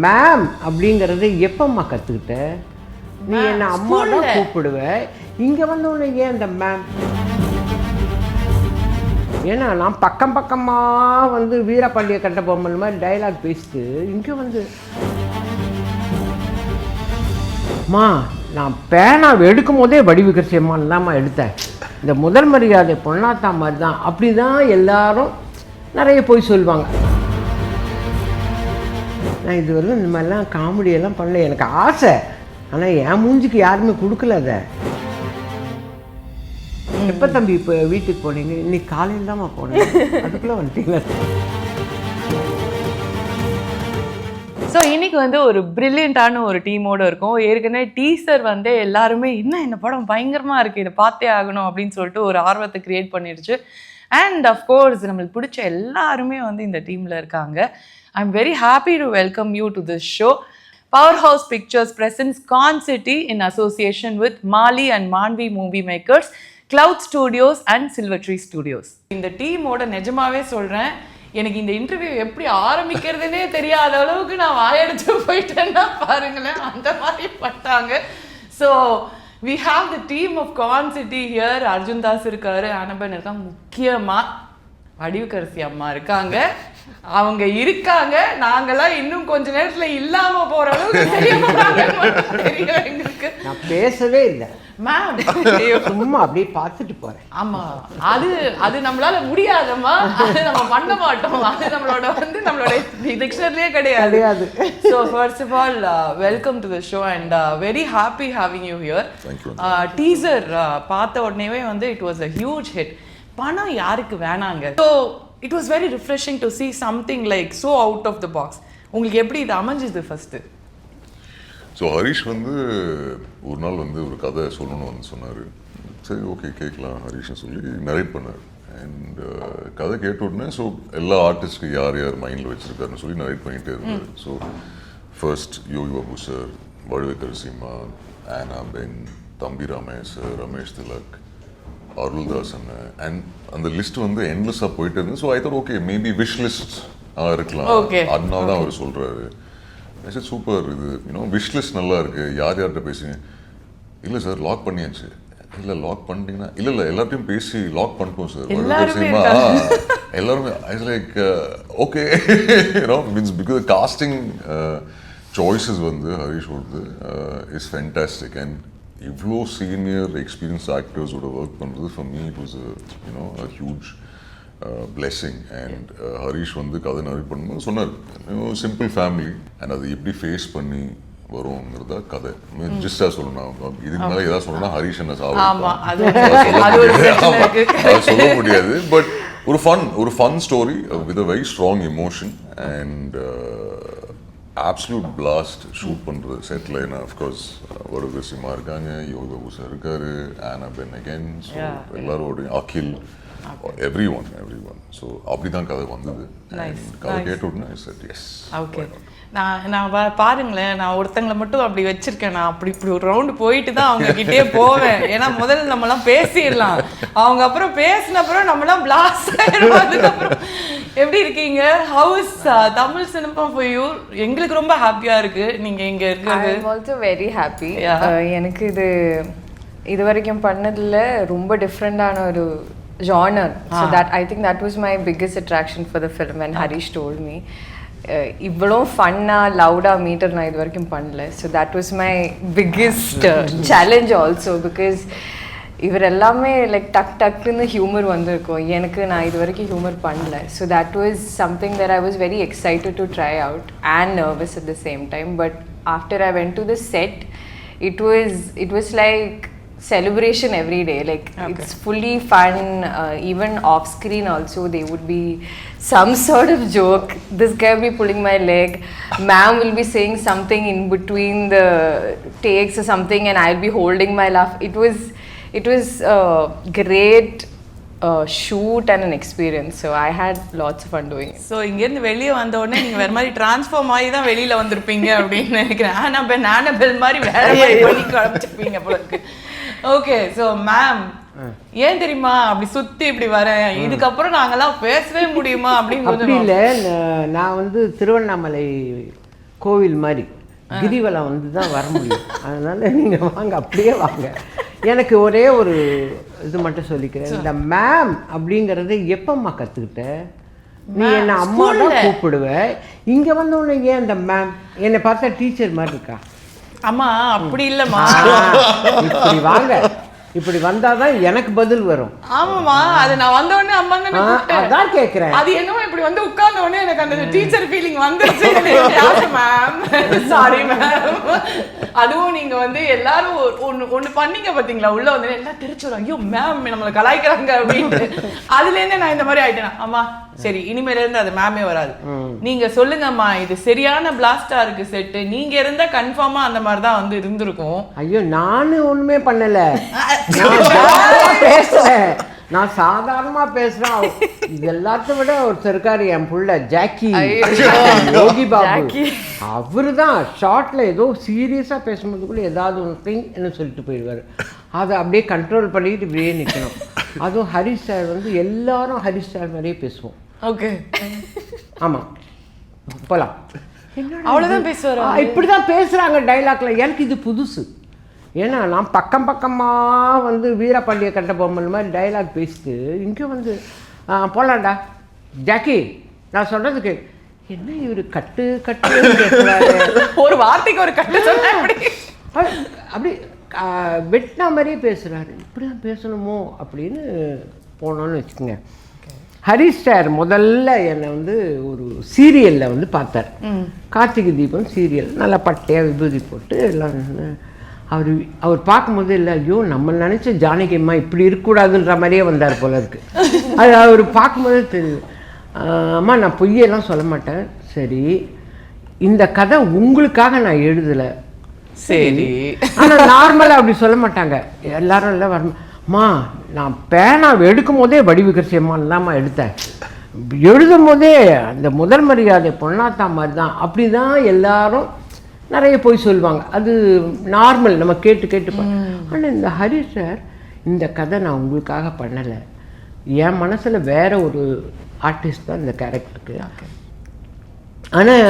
Ma'am அப்படிங்கிறது எப்பம்மா கற்றுக்கிட்ட? நீ என்ன அம்மா தான் கூப்பிடுவ, இங்கே வந்து உனக்கு ஏன் இந்த மேம்? ஏன்னா நான் பக்கம் பக்கமாக வந்து வீரபாண்டிய கட்டபொம்மன் மாதிரி டைலாக் பேசிட்டு இங்கே வந்து அம்மா நான் பேனா எடுக்கும் போதே வடிவுக்கரசியம்மான்னு தான்மா எடுத்தேன், இந்த முதல் மரியாதை பொன்னாத்தா மாதிரி தான், அப்படி தான் எல்லாரும் நிறைய போய் சொல்லுவாங்க. நான் இதுவரையும் இந்த மாதிரிலாம் காமெடியெல்லாம் பண்ணல, எனக்கு ஆசை, ஆனால் என் மூஞ்சிக்கு யாருமே கொடுக்கல அதை. எப்போ தம்பி இப்போ வீட்டுக்கு போனீங்க? இன்னைக்கு காலையில் தான்மா போனேன். அதுக்குள்ளே வந்துட்டீங்களா? ஸோ இன்னைக்கு வந்து ஒரு பிரில்லியண்டான ஒரு டீமோடு இருக்கும். ஏற்கனவே டீசர் வந்து எல்லாருமே இன்னும் இந்த படம் பயங்கரமாக இருக்குது, இதை பார்த்தே ஆகணும் அப்படின்னு சொல்லிட்டு ஒரு ஆர்வத்தை கிரியேட் பண்ணிடுச்சு. அண்ட் அஃப்கோர்ஸ் நம்மளுக்கு பிடிச்ச எல்லாருமே வந்து இந்த டீமில் இருக்காங்க. I am very happy to welcome you to this show. Powerhouse Pictures presents Con City in association with Mali and Manvi Movie Makers, Cloud Studios and Silver Tree Studios. இந்த டீமோட நிஜமாவே சொல்கிறேன், எனக்கு இந்த இன்டர்வியூ எப்படி ஆரம்பிக்கிறதுனே தெரியாத அளவுக்கு நான் வாயடிச்சு போயிட்டேன்னா பாருங்களேன், அந்த மாதிரி பட்டாங்க. So we have the team of Con City here. Arjun Das இருக்காரு, அனபன் இருக்காங்க, முக்கியமாக வடிவுக்கரசி அம்மா இருக்காங்க. அவங்க இருக்காங்க, நாங்கெல்லாம் இன்னும் கொஞ்ச நேரத்துல இல்லாம போற அளவுக்கு தெரியல எங்களுக்கு. நான் பேசவே இல்லை மேம், சும்மா அப்படியே பார்த்துட்டு போறேன். ஆமா, அது நம்மளால முடியாதம்மா, அது நம்ம பண்ண மாட்டோம், அது நம்மளோட டிக்ஷனரியே கிடையாது. So first of all, welcome to the show and very happy having you here. Teaser பார்த்த உடனேவே வந்து it was a huge hit. பணம் யாருக்கு வேணாங்க. So it was very refreshing to see something like so out of the box. உங்களுக்கு எப்படி இது அமைஞ்சது ஃபர்ஸ்ட்? ஸோ ஹரிஷ் வந்து ஒரு நாள் வந்து ஒரு கதை சொல்லணும்னு வந்து சொன்னார். சரி ஓகே கேட்கலாம் ஹரிஷ்னு சொல்லி நரேட் பண்ணார். அண்ட் கதை கேட்ட உடனே ஸோ எல்லா ஆர்டிஸ்ட்க்கு யார் யார் மைண்டில் வச்சுருக்காருன்னு சொல்லி நரேட் பண்ணிகிட்டே இருந்தார். So first Yogi Babu sir, வடிவுக்கரசிம்மா, ஆனா பென், தம்பி ரமேஷ், ரமேஷ் திலக், அருள்தாசன், அண்ட் அந்த லிஸ்ட் வந்து எண்ட்லெஸ்ஸாக போயிட்டு இருந்தது. So I thought okay maybe wish list இருக்கலாம், அதனால தான் அவர் சொல்கிறாரு. சரி சூப்பர், இது விஷ் லிஸ்ட் நல்லா இருக்குது, யார் யார்கிட்ட பேசுங்க? இல்லை சார் லாக் பண்ணியாச்சு. இல்லை லாக் பண்ணிட்டீங்கன்னா இல்லை எல்லாத்தையும் பேசி லாக் பண்ணிட்டோம் சார். எல்லாருமே eyes like okay means because casting choices வந்து ஹரிஷ் வந்து இஸ் ஃபேண்டாஸ்டிக். அண்ட் இவ்வளோ சீனியர் எக்ஸ்பீரியன்ஸ் ஆக்டர்ஸோட ஒர்க் பண்ணுறது for me it was a huge blessing. And Harish வந்து கதை நரேட் பண்ணும்போது சொன்னார், சிம்பிள் ஃபேமிலி அண்ட் அது எப்படி ஃபேஸ் பண்ணி வருங்கிறதா கதை. ஜஸ்டாக சொல்லணும், இதுக்கு மேலே ஏதாவது சொல்லணும்னா ஹரிஷ் என்ன சொல்ல முடியாது. பட் ஒரு fun story with a very strong emotion and absolute blast shoot பண்ணுறது செட்டில். ஏன்னா அஃப்கோர்ஸ் வடிவுக்கரசிம்மா இருக்காங்க, யோகி பாபு சார் இருக்காரு, ஆனா பென் அகேன், ஸோ எல்லாரோடையும் அகில், everyone. So அப்படிதான் கதை வந்தது. கதை கேட்ட உடனே I said yes. ஓகே, நான் பாருங்களேன், நான் ஒருத்தங்களை மட்டும் அப்படி வச்சிருக்கேன், நான் இப்படி ஒரு ரவுண்டு போயிட்டு தான் அவங்க கிட்டே போவேன். ஏன்னா முதல்ல நம்மலாம் பேசிடலாம், அவங்க அப்புறம் பேசின அப்புறம் நம்மளாம் பிளாஸ்ட் ஆயிடும். அதுக்கப்புறம் எப்படி இருக்கீங்க? How is Tamil cinema for you? எங்களுக்கு ரொம்ப ஹாப்பியா இருக்கு நீங்க இங்க இருக்கிறது. I am also very happy. எனக்கு இது வரைக்கும் பண்ணதுல ரொம்ப டிஃப்ரெண்டான ஒரு genre. So that I think that was my biggest attraction for the film when Harish told me. இவ்வளோ ஃபன்னாக லவுடாக மீட்டர் நான் இது வரைக்கும் பண்ணல. So that was my biggest challenge also. Because இவர் எல்லாமே லைக் டக்குன்னு ஹியூமர் வந்திருக்கும், எனக்கு நான் இது வரைக்கும் ஹியூமர் பண்ணல. So that was something that I was very excited to try out and nervous at the same time. But after I went to the set, it was like celebration every day. Like it's fully fun. Even off screen also there would be some sort of joke. This guy will be pulling my leg, ma'am will be saying something in between the takes or something, and I'll be holding my laugh. It was great shoot and an experience. So I had lots of fun doing it. So இங்கேருந்து வெளியே வந்த உடனே நீங்கள் வேறு மாதிரி transform ஆகி தான் வெளியில் வந்திருப்பீங்க அப்படின்னு நினைக்கிறேன். ஆனபெல் மாதிரி வேற மாதிரி பண்ணி கிளம்பிச்சிருப்பீங்க போல இருக்கு. ஓகே, ஸோ மேம் ஏன் தெரியுமா அப்படி சுற்றி இப்படி வரேன், இதுக்கப்புறம் நாங்கள்லாம் பேசவே முடியுமா அப்படின்னு? அப்படி இல்லை, நான் வந்து திருவண்ணாமலை கோவில் மாதிரி கிரிவலம் வந்து தான் வர முடியும். அதனால் நீங்கள் வாங்க, அப்படியே வாங்க. எனக்கு ஒரே ஒரு இது மட்டும் சொல்லிக்கிறேன். இந்த மேம் அப்படிங்கிறது எப்பம்மா கற்றுக்கிட்ட? நீ என்னை அம்மா தான் கூப்பிடுவ, இங்கே வந்த உடனே ஏன் இந்த மேம்? என்னை பார்த்தா டீச்சர் மாதிரி இருக்கா? அம்மா அப்படி இல்லம்மா, இப்படி வாங்க, இப்படி வந்தாதான் எனக்கு பதில் வரும். ஆமாமா, அது நான் வந்த உடனே அம்மா தானே கூப்பிட்டேன். அதான் கேட்குறேன். அது என்னமோ இப்படி வந்து உட்கார்ந்த உடனே எனக்கு அந்த டீச்சர் ஃபீலிங் வந்துருச்சு. Ma'am sorry ma'am. அதுவும் நீங்க வந்து எல்லாரும் ஒண்ணு பண்ணீங்க பாத்தீங்களா, உள்ள வந்து எல்லாம் தெரிச்சு ஐயோ மேம் நம்மளை கலாய்க்கிறாங்க அப்படின்னு. அதுல இருந்து நான் இந்த மாதிரி ஆயிட்டேன். அம்மா சரி, இனிமேல இருந்து அது மேமே வராது, நீங்க சொல்லுங்கம்மா இது சரியான பிளாஸ்டா இருக்கு செட்டு, நீங்க இருந்தா கன்ஃபார்மா அந்த மாதிரி தான் வந்து இருந்திருக்கும். ஐயோ நானும் ஒண்ணுமே பண்ணல, பேசுறேன், நான் சாதாரணமா பேசுறேன். இது எல்லாத்தையும் விட ஒருத்தர் இருக்காரு, என் புள்ள ஜாக்கி, யோகி பாபு. அவரு தான் ஷார்ட்ல ஏதோ சீரியஸா பேசும்போது கூட ஏதாவது ஒன்று திங் என்ன சொல்லிட்டு போயிடுவாரு. அதை அப்படியே கண்ட்ரோல் பண்ணிட்டு இப்படியே நிற்கணும். அதுவும் ஹரிஷ் சார் வந்து எல்லாரும் ஹரிஷ் சார் மாதிரியே பேசுவோம். ஓகே, ஆமா போலாம். அவ்வளவுதான் பேசுவாரு. இப்படிதான் பேசுறாங்க டைலாக்ல. எனக்கு இது புதுசு. ஏன்னா நான் பக்கம் பக்கமாக வந்து வீரபாண்டிய கட்டபொம்மன் மாதிரி டைலாக் பேசிட்டு இங்கே வந்து போகலாண்டா ஜாக்கி நான் சொல்கிறதுக்கு என்ன இவர் கட்டு கட்டு பேசுகிறாரு, ஒரு வார்த்தைக்கு ஒரு கட்டு சொன்னா அப்படி வெட்டினா மாதிரியே பேசுகிறாரு. இப்படி தான் பேசணுமோ அப்படின்னு போனோன்னு வச்சுக்கோங்க. ஹரிஷ் சார் முதல்ல என்னை வந்து ஒரு சீரியலில் வந்து பார்த்தார். கார்த்திகை தீபம் சீரியல், நல்லா பட்டையாக விபூதி போட்டு எல்லாம். அவர் பார்க்கும்போது இல்லை, ஐயோ நம்ம நினச்ச ஜானகி அம்மா இப்படி இருக்கக்கூடாதுன்ற மாதிரியே வந்தார் போல இருக்கு. அது அவர் பார்க்கும்போதே தெரியுது. அம்மா நான் பொய்யெல்லாம் சொல்ல மாட்டேன், சரி இந்த கதை உங்களுக்காக நான் எழுதலை, சரி. ஆனால் நார்மலாக அப்படி சொல்ல மாட்டாங்க எல்லாரும். இல்லை வரமா, நான் பேனா எடுக்கும் போதே வடிவுகரசியம்மான் தான்மா எடுத்தேன், எழுதும் போதே அந்த முதல் மரியாதை பொன்னாத்தா மாதிரி தான், அப்படி தான் எல்லாரும் நிறைய போய் சொல்லுவாங்க. அது நார்மல், நம்ம கேட்டு கேட்டுப்போம். ஆனால் இந்த ஹரிஷ் சார் இந்த கதை நான் உங்களுக்காக பண்ணலை, என் மனசில் வேற ஒரு ஆர்டிஸ்ட் தான் இந்த கேரக்டருக்கு. ஆனால்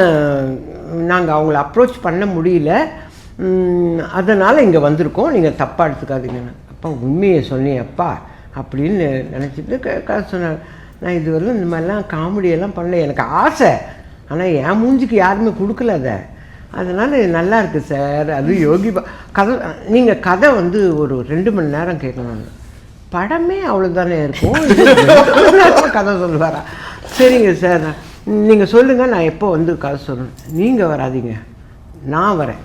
நாங்கள் அவங்கள அப்ரோச் பண்ண முடியல, அதனால் இங்கே வந்திருக்கோம், நீங்கள் தப்பாக எடுத்துக்காதீங்க. அப்பா உண்மையை சொன்னியப்பா அப்படின்னு நினச்சிட்டு கதை சொன்னார். நான் இதுவரையும் இந்த மாதிரிலாம் காமெடியெல்லாம் பண்ணல, எனக்கு ஆசை, ஆனால் என் மூஞ்சிக்கு யாருமே கொடுக்கல அதை, அதனால் நல்லா இருக்குது சார். அது யோகி கதை, நீங்கள் கதை வந்து ஒரு 2 மணி நேரம் கேட்கணும், படமே அவ்வளோதானே இருக்கும், கதை சொல்லுவாரா? சரிங்க சார், நீங்கள் சொல்லுங்கள், நான் எப்போ வந்து கதை சொல்லணும். நீங்கள் வராதிங்க, நான் வரேன்.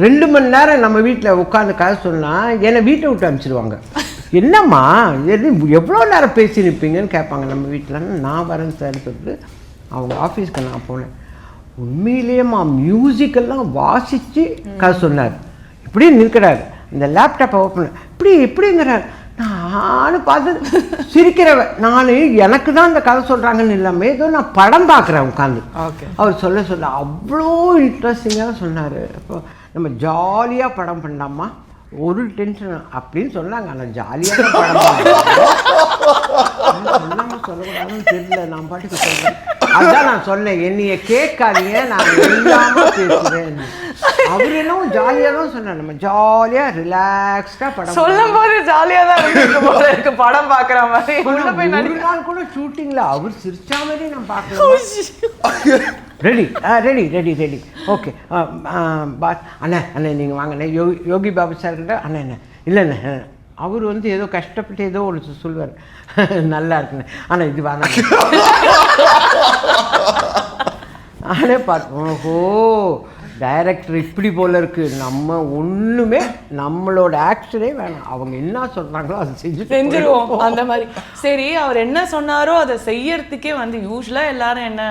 2 மணி நேரம் நம்ம வீட்டில் உட்காந்து கதை சொன்னால் என்னை வீட்டை விட்டு அனுப்பிச்சிடுவாங்க. என்னம்மா எவ்வளோ நேரம் பேசி நிற்பீங்கன்னு கேட்பாங்க நம்ம வீட்டில். நான் வரேன் சார் சொல்லிட்டு அவங்க ஆஃபீஸ்க்கு நான் போனேன். உண்மையிலேயேம்மா மியூசிக்கெல்லாம் வாசித்து கதை சொன்னார். இப்படி நிற்கிறார், இந்த லேப்டாப்பை ஓப்பன் இப்படிங்கிறார். நானும் பார்த்து சிரிக்கிறவன், நான் எனக்கு தான் இந்த கதை சொல்கிறாங்கன்னு இல்லாமல் ஏதோ நான் படம் பார்க்குறேன் உட்காந்து. அவர் சொல்ல அவ்வளோ இன்ட்ரெஸ்டிங்காக சொன்னார். அப்போ நம்ம ஜாலியாக படம் பண்ணலாமா, ஒரு டென்ஷன் அப்படின்னு சொன்னாங்க. ஆனால் ஜாலியாக படம் சொல்லாமல் சொல்லக்கூடாதுன்னு தெரியல, நான் பாட்டுக்கு சொல்கிறேன். அதுதான் நான் சொன்னேன், என்னைய கேட்காதீங்க, நான் எல்லாமே பேசுவேன். அவர் என்னவும் ஜாலியாக தான் சொன்னார், நம்ம ஜாலியாக ரிலாக்ஸ்டாக படம் சொல்லும் போது ஜாலியாக தான் இருக்கு படம் பார்க்குற மாதிரி. ஒரு நாள் கூட ஷூட்டிங்கில் அவர் சிரிச்சா மாதிரி நான் பார்க்கலாம். Ready ready ready ready okay boss அண்ணே அண்ணே நீங்கள் வாங்கண்ணே யோகி பாபு சார்கிட்ட அண்ணே என்ன இல்லைண்ணே அவர் வந்து ஏதோ கஷ்டப்பட்டு ஏதோ ஒன்று சொல்லுவார், நல்லா இருக்குண்ணே, ஆனால் இது வேணாம். நானே பார்த்தோம், ஓஹோ டைரக்டர் இப்படி போல இருக்கு, நம்ம ஒன்றுமே நம்மளோட ஆக்ஷனே வேணாம், அவங்க என்ன சொல்கிறாங்களோ அதை செஞ்சுருவோம் அந்த மாதிரி. சரி, அவர் என்ன சொன்னாரோ அதை செய்யறதுக்கே வந்து யூஸ்வலாக எல்லாரும் என்ன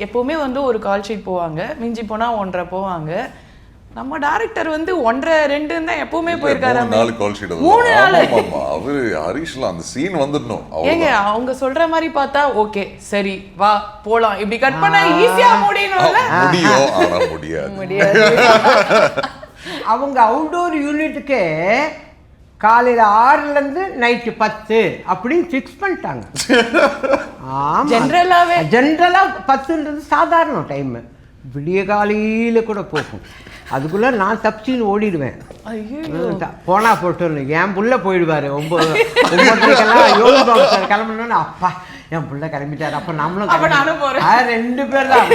எப்போவுமே வந்து ஒரு கால் ஷீட் போவாங்க, மிஞ்சி போனால் 1.5 போவாங்க. நம்ம டைரக்டர் வந்து 1.5-2 தான் எப்பவுமே போயிருக்காரு. 3 நாள் கால் ஷீட். 3 நாள் அவரு ஹரிஷ்ல அந்த சீன் வந்துடணும். ஏங்க அவங்க சொல்ற மாதிரி பார்த்தா ஓகே சரி வா போலாம் இப்படி கட் பண்ணா ஈஸியா முடியணும்ல. முடியும், ஆனா முடியாது. அவங்க அவுட்டோர் யூனிட்டுக்கே காலையில் 6லேருந்து நைட்டு 10 அப்படின்னு ஃபிக்ஸ் பண்ணிட்டாங்க. ஆமாம், ஜென்ரலாக 10ன்றது சாதாரண டைமு. விடிய காலையில் கூட போகும். அதுக்குள்ளே நான் தப்பிச்சின்னு ஓடிடுவேன். போனா போட்டு என் புள்ள போயிடுவார் 9:30 யோகா கிளம்பணுன்னு. அப்பா என் புள்ள கிளம்பிட்டாரு, அப்ப நம்மளும் 2 பேர் தான்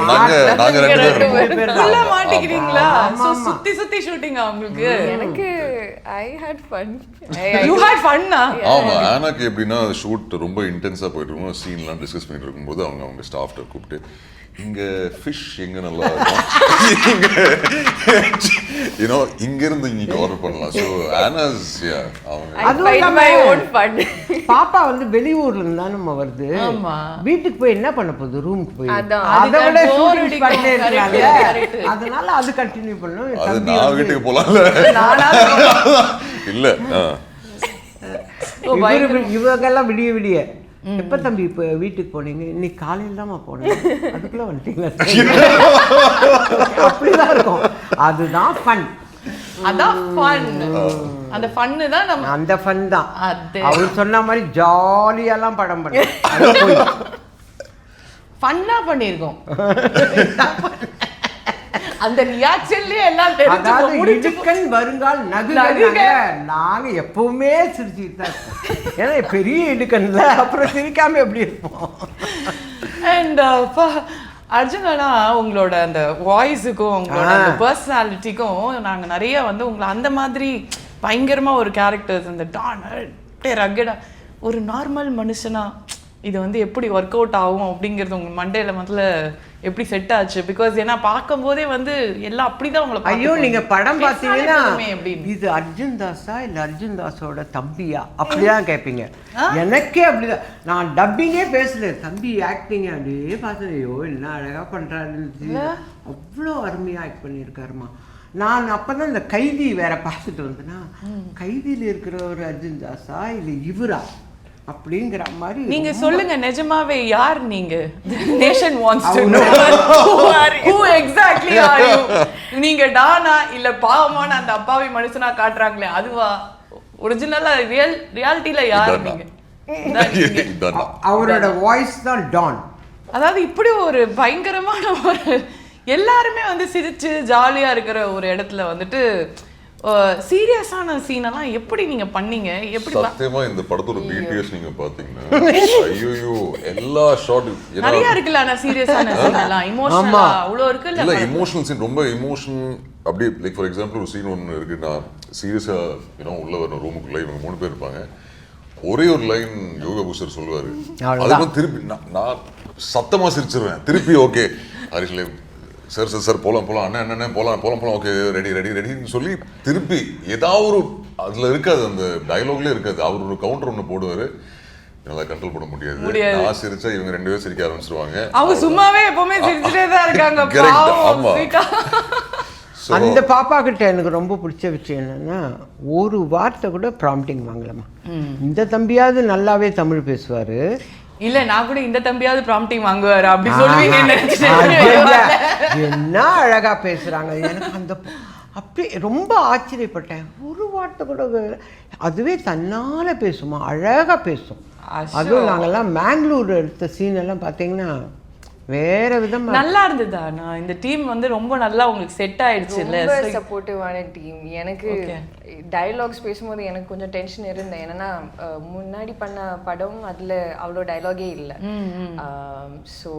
மாட்டிக்கிறீங்களா? சுத்தி சுத்தி ஷூட்டிங்கா உங்களுக்கு? எனக்கு I had fun. You had fun? ஆமா, எனக்கு எப்படின்னா ஷூட் ரொம்ப இன்டென்ஸா போயிட்டு இருக்கும். சீன்லாம் டிஸ்கஸ் பண்ணிட்டு இருக்கும்போது அவங்க ஸ்டாஃப்ட கூப்பிட்டு இங்க ஃபிஷ் எங்க நல்லா இருக்கும், இங்க இருந்து இன்னைக்கு ஆர்டர் பண்ணலாம். ஸோ ஆனாஸ் பாப்பா வந்து வெளியூர்ல இருந்தா நம்ம வருது, வீட்டுக்கு போய் என்ன பண்ண போகுது, ரூமுக்கு போய் அதை விட ஷூட்டிங் பண்ணிட்டே இருக்காங்க. அதனால அது கண்டினியூ பண்ணும். அது நான் வீட்டுக்கு போலாம்ல இல்ல. இவங்கெல்லாம் விடிய விடிய எப்ப தம்பி இப்போ வீட்டுக்கு போனீங்க? இன்னைக்கு காலையில் தான்மா போனேன். அதுக்குள்ள வந்துட்டீங்களா? அப்படிதான் இருக்கும். அதுதான் ஃபன். அதான் ஃபன். அந்த ஃபன்னு தான் நம்ம அந்த ஃபன் தான். அவர் சொன்ன மாதிரி ஜாலியாலாம் படம் பண்ண ஃபன்னா பண்ணியிருக்கோம். அந்த ரியாக்ஷன்லயே எல்லாம் தெரிஞ்சுக்கன் வருங்கால் நகுங்க. நாங்க எப்பவுமே சிரிச்சுட்டு தான் இருப்போம். ஏன்னா பெரிய இடுக்கன்ல அப்புறம் சிரிக்காம எப்படி இருப்போம். அண்ட் அர்ஜுனா, உங்களோட அந்த வாய்ஸுக்கும் உங்களோட அந்த பர்சனாலிட்டிக்கும் நாங்க நிறைய வந்து உங்களை அந்த மாதிரி பயங்கரமா ஒரு கேரக்டர்ஸ், அந்த டான் அப்படியே ரக்கடா ஒரு நார்மல் மனுஷனா இது வந்து எப்படி ஒர்க் அவுட் ஆகும் அப்படிங்கிறது உங்க மண்டையில முதல்ல எப்படி செட் ஆச்சு? பிகாஸ் ஏன்னா பார்க்கும் போதே வந்து எல்லாம் அப்படிதான் உங்களை. ஐயோ, நீங்க படம் பார்த்தீங்கன்னா இது அர்ஜுன் தாஸா இல்ல அர்ஜுன் தாஸோட தம்பியா அப்படிதான் கேட்பீங்க. எனக்கே அப்படிதான். நான் டப்பிங்கே பேசல, தம்பி ஆக்டிங் அப்படியே பார்த்தேன். ஐயோ என்ன அழகா பண்றாருன்னு, அவ்வளோ அருமையா ஆக்ட் பண்ணியிருக்காருமா. நான் அப்பதான் இந்த கைதி வேற பார்த்துட்டு வந்தேன்னா, கைதியில் இருக்கிற ஒரு அர்ஜுன் தாஸா இல்லை இவரா அப்படிங்கிற மாதிரி. நீங்க சொல்லுங்க, நிஜமாவே யார் நீங்க? Nation wants to know who exactly are you? நீங்க டானா இல்ல பாவமான அந்த அப்பாவி மனுஷனா காட்டுறாங்களே அதுவா? ஒரிஜினலா ரியாலிட்டில யார் நீங்க? அவரோட வாய்ஸ் தான் டான். அதாவது இப்படி ஒரு பயங்கரமான ஒரு எல்லாருமே வந்து சிரிச்சு ஜாலியா இருக்கிற ஒரு இடத்துல வந்துட்டு சீரியஸான சீனெல்லாம் எப்படி நீங்க பண்ணீங்க? எப்படி? சத்தியமா இந்த படத்தோட பிடிஎஸ் நீங்க பாத்தீங்கன்னா ஐயோ எல்லா ஷாட் நிறைய இருக்குல்ல. ஆனா சீரியஸான சீன் எல்லாம் இமோஷனலா அவ்வளோ இருக்குல்ல. இல்ல எமோஷனல் சீன் ரொம்ப எமோஷன். அப்படியே லைக் ஃபார் எக்ஸாம்பிள் ஒரு சீன் ஒன்று இருக்கு. நான் சீரியஸா உள்ள வர ரூமுக்குள்ள இவங்க 3 பேர் இருப்பாங்க. ஒரே ஒரு லைன் யோகா பூஷர் சொல்லுவாரு, அதுக்கு திருப்பி நான் சத்தமா சிரிச்சிருவேன். திருப்பி ஓகே ஹரிஷ்ல சார் சார் சார் போலாம் போலாம் அண்ணா என்ன போலாம் போலாம் போலாம் ஓகே ரெடி ரெடி ரெடின்னு சொல்லி திருப்பி ஏதாவது ஒரு அதுல இருக்காது, அந்த டயலாக்லயே இருக்காது. அவர் ஒரு கவுண்டர் ஒன்று போடுவாரு, நல்லா கண்ட்ரோல் பண்ண முடியாது. நான் சிரிச்சா இவங்க 2 பேரும் சிரிக்க ஆரம்பிச்சிருவாங்க. அவங்க சும்மாவே எப்பவுமே சிரிச்சுட்டே தான் இருக்காங்க. ஆமா. அந்த பாப்பா கிட்ட எனக்கு ரொம்ப பிடிச்ச விஷயம் என்னன்னா, ஒரு வார்த்தை கூட ப்ராம்ப்டிங் வாங்கலாமா. இந்த தம்பியாவது நல்லாவே தமிழ் பேசுவாரு. இல்ல நான் கூட இந்த தம்பியாவது ப்ராம்ப்டிங் வாங்குவாரு அப்படி சொல்லுவீங்க. என்ன அழகா பேசுறாங்க. எனக்கு அந்த அப்படி ரொம்ப ஆச்சரியப்பட்டேன். ஒரு வார்த்தை கூட அதுவே தன்னால பேசுமா, அழகா பேசும். அதுவும் நாங்கெல்லாம் மேங்களூர் எடுத்த சீன் எல்லாம் பார்த்தீங்கன்னா வேற விதமா நல்லா இருந்ததா? நான் இந்த டீம் வந்து ரொம்ப நல்லா உங்களுக்கு செட் ஆயிடுச்சு இல்ல? ரொம்ப சப்போர்ட்டிவான டீம். எனக்கு டயலாக்ஸ் பேசும்போது எனக்கு கொஞ்சம் டென்ஷன் இருந்தேன். ஏன்னா முன்னாடி பண்ண படம் அதுல அவ்வளோ டயலாகே இல்லை. ஸோ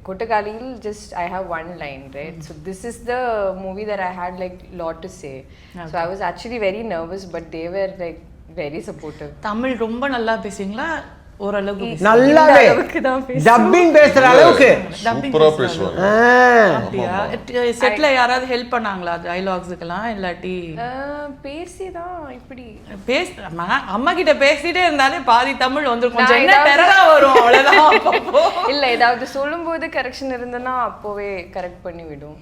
கொட்டக்காலியில் just I have one line, right? So this is the movie that I had like lot to say. So I was actually very nervous, but they were like very supportive. Tamil ரொம்ப நல்லா பேசுவீங்களா? ஓரளவுக்கு நல்லாவே dubbing பேசுற அளவுக்கு சூப்பரா பேசுவாங்க. அப்படியா? செட்ல யாராவது ஹெல்ப் பண்ணாங்களா டயலாக்ஸ்க்குலாம்? இல்லாட்டி பேசிதான் இப்படி அம்மா கிட்ட பேசிட்டே இருந்தாலே பாதி தமிழ் வந்து கொஞ்சம் என்ன டெரரா வரும் அவ்வளவுதான். இல்ல ஏதாவது சொல்லும்போது கரெக்ஷன் இருந்தனா அப்போவே கரெக்ட் பண்ணி விடும்.